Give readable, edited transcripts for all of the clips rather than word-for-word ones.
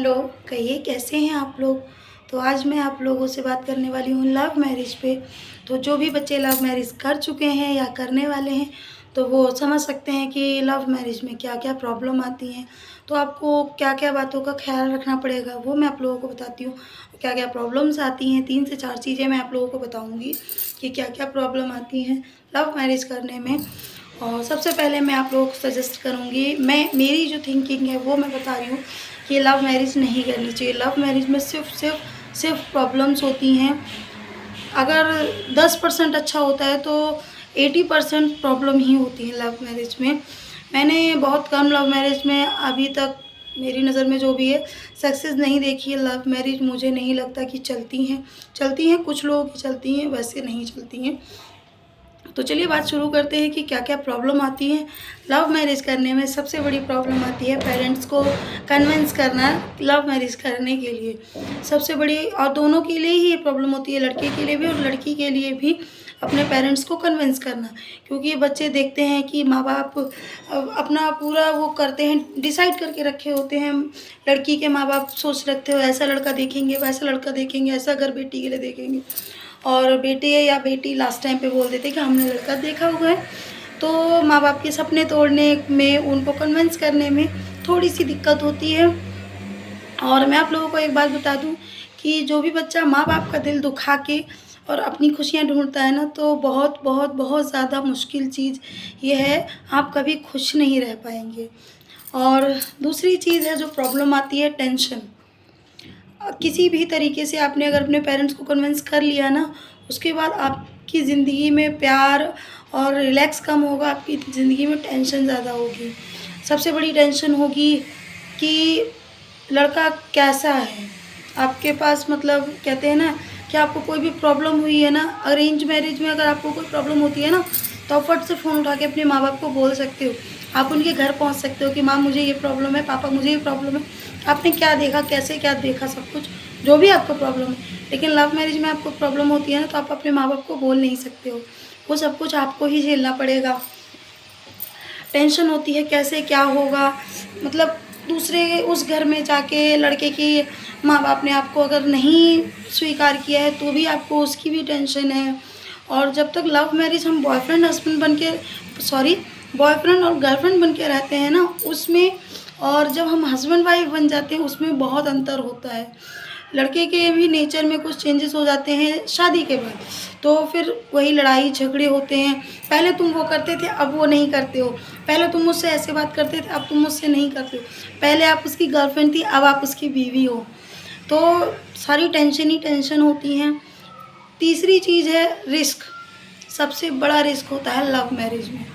Hello, कहिए कैसे हैं आप लोग। तो आज मैं आप लोगों से बात करने वाली हूँ लव मैरिज पे। तो जो भी बच्चे लव मैरिज कर चुके हैं या करने वाले हैं तो वो समझ सकते हैं कि लव मैरिज में क्या क्या प्रॉब्लम आती हैं। तो आपको क्या क्या बातों का ख्याल रखना पड़ेगा वो मैं आप लोगों को बताती हूँ। क्या क्या प्रॉब्लम्स आती हैं, 3 से 4 चीज़ें मैं आप लोगों को बताऊँगी कि क्या क्या प्रॉब्लम आती हैं लव मैरिज करने में। और सबसे पहले मैं आप लोगों को सजेस्ट करूँगी, मेरी जो थिंकिंग है वो मैं बता रही हूँ कि लव मैरिज नहीं करनी चाहिए। लव मैरिज में सिर्फ प्रॉब्लम्स होती हैं। अगर 10% अच्छा होता है तो 80% प्रॉब्लम ही होती है लव मैरिज में। मैंने बहुत कम लव मैरिज में अभी तक मेरी नज़र में जो भी है सक्सेस नहीं देखी है। लव मैरिज मुझे नहीं लगता कि चलती हैं कुछ लोगों की चलती हैं, वैसे नहीं चलती हैं। तो चलिए बात शुरू करते हैं कि क्या क्या प्रॉब्लम आती है लव मैरिज करने में। सबसे बड़ी प्रॉब्लम आती है पेरेंट्स को कन्विंस करना लव मैरिज करने के लिए, सबसे बड़ी। और दोनों के लिए ही ये प्रॉब्लम होती है, लड़के के लिए भी और लड़की के लिए भी, अपने पेरेंट्स को कन्विंस करना। क्योंकि ये बच्चे देखते हैं कि माँ बाप अपना पूरा वो करते हैं, डिसाइड करके रखे होते हैं। लड़की के माँ बाप सोच रखते हो ऐसा लड़का देखेंगे, वैसा लड़का देखेंगे, ऐसा घर बेटी के लिए देखेंगे। और बेटे या बेटी लास्ट टाइम पे बोल देते कि हमने लड़का देखा हुआ है। तो माँ बाप के सपने तोड़ने में, उनको कन्विंस करने में थोड़ी सी दिक्कत होती है। और मैं आप लोगों को एक बात बता दूं कि जो भी बच्चा माँ बाप का दिल दुखा के और अपनी खुशियाँ ढूंढता है ना, तो बहुत बहुत बहुत ज़्यादा मुश्किल चीज़ ये है, आप कभी खुश नहीं रह पाएंगे। और दूसरी चीज़ है जो प्रॉब्लम आती है, टेंशन। किसी भी तरीके से आपने अगर अपने पेरेंट्स को कन्विंस कर लिया ना, उसके बाद आपकी ज़िंदगी में प्यार और रिलैक्स कम होगा, आपकी ज़िंदगी में टेंशन ज़्यादा होगी। सबसे बड़ी टेंशन होगी कि लड़का कैसा है आपके पास। मतलब कहते हैं ना कि आपको कोई भी प्रॉब्लम हुई है ना, अरेंज मैरिज में अगर आपको कोई प्रॉब्लम होती है ना, तो आप फट से फ़ोन उठा के अपने माँ बाप को बोल सकते हो। आप उनके घर पहुँच सकते हो कि माँ मुझे ये प्रॉब्लम है, पापा मुझे ये प्रॉब्लम है। आपने क्या देखा, कैसे क्या देखा, सब कुछ जो भी आपको प्रॉब्लम है। लेकिन लव मैरिज में आपको प्रॉब्लम होती है ना, तो आप अपने माँ बाप को बोल नहीं सकते हो, वो सब कुछ आपको ही झेलना पड़ेगा। टेंशन होती है कैसे क्या होगा, मतलब दूसरे उस घर में जाके लड़के की माँ बाप ने आपको अगर नहीं स्वीकार किया है तो भी आपको उसकी भी टेंशन है। और जब तक लव मैरिज हम बॉयफ्रेंड और गर्लफ्रेंड बन के रहते हैं ना उसमें, और जब हम हस्बैंड वाइफ बन जाते हैं उसमें बहुत अंतर होता है। लड़के के भी नेचर में कुछ चेंजेस हो जाते हैं शादी के बाद, तो फिर वही लड़ाई झगड़े होते हैं। पहले तुम वो करते थे, अब वो नहीं करते हो। पहले तुम मुझसे ऐसे बात करते थे, अब तुम मुझसे नहीं करते हो। पहले आप उसकी गर्लफ्रेंड थी, अब आप उसकी बीवी हो। तो सारी टेंशन ही टेंशन होती हैं। तीसरी चीज़ है रिस्क। सबसे बड़ा रिस्क होता है लव मैरिज में।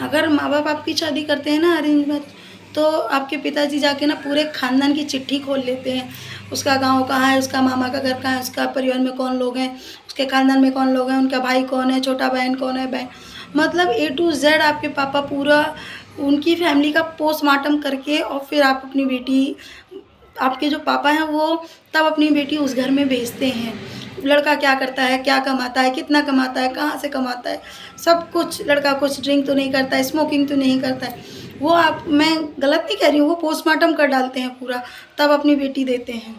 अगर माँ बाप आपकी शादी करते हैं ना अरेंज मैरिज, तो आपके पिताजी जाके ना पूरे खानदान की चिट्ठी खोल लेते हैं। उसका गांव कहाँ है, उसका मामा का घर कहाँ है, उसका परिवार में कौन लोग हैं, उसके खानदान में कौन लोग हैं, उनका भाई कौन है, छोटा बहन कौन है, बहन, मतलब A to Z आपके पापा पूरा उनकी फैमिली का पोस्टमार्टम करके, और फिर आप अपनी बेटी, आपके जो पापा हैं वो तब अपनी बेटी उस घर में भेजते हैं। लड़का क्या करता है, क्या कमाता है, कितना कमाता है, कहाँ से कमाता है, सब कुछ। लड़का कुछ ड्रिंक तो नहीं करता है, स्मोकिंग तो नहीं करता है, वो आप, मैं गलत नहीं कह रही हूँ, वो पोस्टमार्टम कर डालते हैं पूरा, तब अपनी बेटी देते हैं।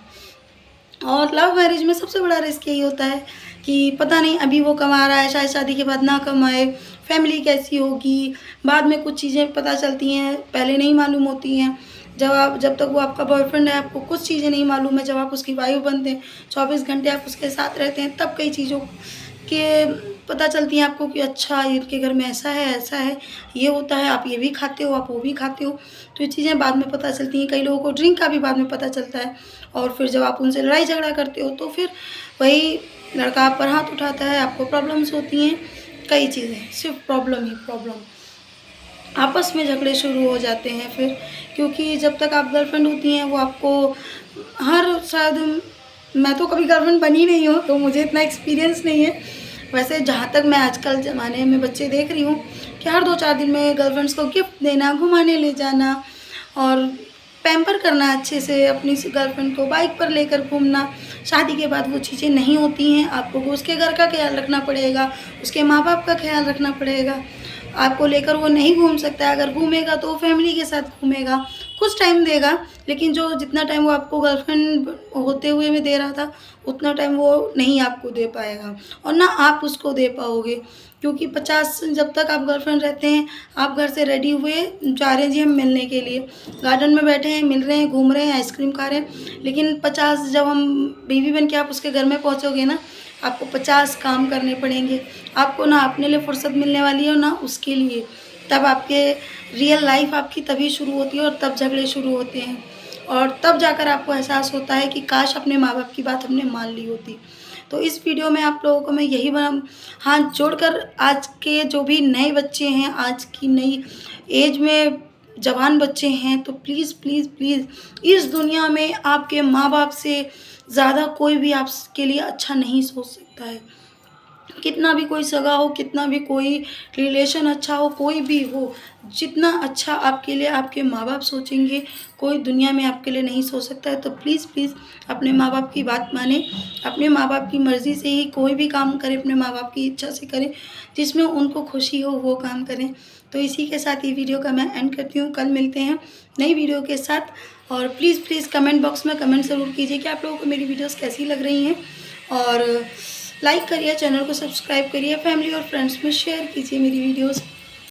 और लव मैरिज में सबसे बड़ा रिस्क यही होता है कि पता नहीं अभी वो कमा रहा है, शायद शादी के बाद ना कमाए, फैमिली कैसी होगी, बाद में कुछ चीज़ें पता चलती हैं, पहले नहीं मालूम होती हैं। जब तक वो आपका बॉयफ्रेंड है आपको कुछ चीज़ें नहीं मालूम है। जब आप उसकी वाइफ बनते हैं, 24 घंटे आप उसके साथ रहते हैं, तब कई चीज़ों के पता चलती हैं आपको कि अच्छा इनके घर में ऐसा है, ये होता है, आप ये भी खाते हो, आप वो भी खाते हो। तो ये चीज़ें बाद में पता चलती हैं। कई लोगों को ड्रिंक का भी बाद में पता चलता है। और फिर जब आप उनसे लड़ाई झगड़ा करते हो तो फिर वही लड़का आप पर हाथ उठाता है, आपको प्रॉब्लम्स होती हैं। कई चीज़ें, सिर्फ प्रॉब्लम ही प्रॉब्लम, आपस में झगड़े शुरू हो जाते हैं फिर। क्योंकि जब तक आप गर्लफ्रेंड होती हैं वो आपको शायद, मैं तो कभी गर्लफ्रेंड बनी नहीं हूँ तो मुझे इतना एक्सपीरियंस नहीं है। वैसे जहाँ तक मैं आजकल ज़माने में बच्चे देख रही हूँ कि हर 2-4 दिन में गर्लफ्रेंड्स को गिफ्ट देना, घुमाने ले जाना और पैम्पर करना अच्छे से अपनी गर्लफ्रेंड को, बाइक पर लेकर घूमना। शादी के बाद वो चीज़ें नहीं होती हैं। आपको उसके घर का ख्याल रखना पड़ेगा, उसके माँ बाप का ख्याल रखना पड़ेगा। आपको लेकर वो नहीं घूम सकता है, अगर घूमेगा तो फैमिली के साथ घूमेगा। कुछ टाइम देगा, लेकिन जो जितना टाइम वो आपको गर्लफ्रेंड होते हुए में दे रहा था, उतना टाइम वो नहीं आपको दे पाएगा और ना आप उसको दे पाओगे। क्योंकि 50 जब तक आप गर्लफ्रेंड रहते हैं, आप घर से रेडी हुए जा रहे हैं जी हम मिलने के लिए, गार्डन में बैठे हैं, मिल रहे हैं, घूम रहे हैं, आइसक्रीम खा रहे हैं, लेकिन 50 जब हम बीवी बन के आप उसके घर में पहुँचोगे ना, आपको 50 काम करने पड़ेंगे। आपको ना अपने लिए फ़ुर्सत मिलने वाली है और ना उसके लिए। तब आपके रियल लाइफ आपकी तभी शुरू होती है और तब झगड़े शुरू होते हैं और तब जाकर आपको एहसास होता है कि काश अपने माँ-बाप की बात हमने मान ली होती। तो इस वीडियो में आप लोगों को मैं यही हाथ जोड़कर आज के जो भी नए बच्चे हैं, आज की नई एज में जवान बच्चे हैं, तो प्लीज़, प्लीज़, प्लीज़ इस दुनिया में आपके माँ-बाप से ज़्यादा कोई भी आपके लिए अच्छा नहीं सोच सकता है। कितना भी कोई सगा हो, कितना भी कोई रिलेशन अच्छा हो, कोई भी हो, जितना अच्छा आपके लिए आपके माँ-बाप सोचेंगे, कोई दुनिया में आपके लिए नहीं सोच सकता है। तो प्लीज़, प्लीज़ अपने माँ-बाप की बात मानें, अपने माँ-बाप की मर्ज़ी से ही कोई भी काम करें, अपने माँ-बाप की इच्छा से करें, जिसमें उनको खुशी हो वो काम करें। तो इसी के साथ ये वीडियो का मैं एंड करती हूँ। कल मिलते हैं नई वीडियो के साथ और प्लीज़, प्लीज़ कमेंट बॉक्स में कमेंट ज़रूर कीजिए कि आप लोगों को मेरी वीडियोज़ कैसी लग रही हैं और लाइक करिए, चैनल को सब्सक्राइब करिए, फैमिली और फ्रेंड्स में शेयर कीजिए मेरी वीडियोज़।